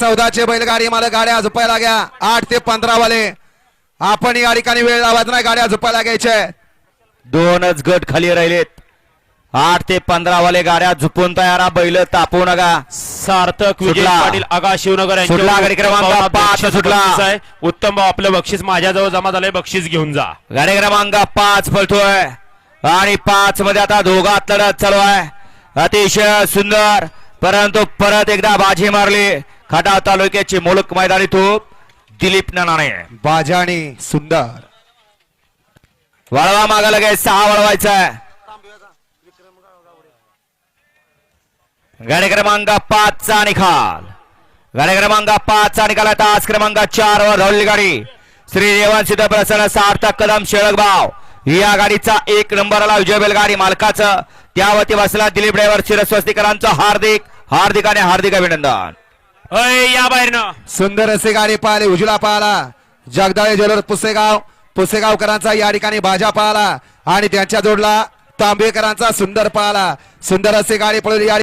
14 बैलगाडी मला गाड्या झोपायला घ्या. 8 ते 15 वाले आपण या ठिकाणी वेळ लावायचा नाही, गाड्या झोपायला घ्यायच्या. दोनच गट खाली राहिलेत. 8 ते 15 वाले गाड्या झुपून तयार. बैल तापवू नका. सार्थक विजय सुटला. पाटील आगा शिवनगर सुटला गाडी क्रमांक 5 सुटला. उत्तम भाऊ आपलं बक्षीस माझ्याजवळ जमा झालंय, बक्षीस घेऊन जा. गाडी क्रमांक 5 पळतोय आणि 5 मध्ये आता दोघात लढत चालू आहे. अतिशय सुंदर, परंतु परत एकदा बाजी मारली खटाव तालुक्याची मुलुक मैदानी तूप दिलीप नानाने. बाजाणी सुंदर वळवा मागा लगेच 6 वळवायचा आहे. गाडी क्रमांक 5 चा निकाल. गाडी क्रमांक 5 चा निकाल. तास क्रमांक 4 वर धावलेली गाडी श्री देवान सिद्ध प्रसन्न सार्थक कदम शेळकभाव या गाडीचा 1 नंबरला विजय बैलगाडी मालकाचं त्यावरती बसला दिलीप ड्रायव्हर शिरस्वस्तीकरांचं हार्दिक आणि हार्दिक अभिनंदन. या बाहेरनं सुंदर असे गाडी पाहिली. उजला पाहिला जगदाळे ज्वेलर पुसेगावकरांचा या ठिकाणी बाजा पाहिला आणि त्यांच्या जोडला तांबेकरांचा सुंदर पाहिला. सुंदर असे गाडी पळवली.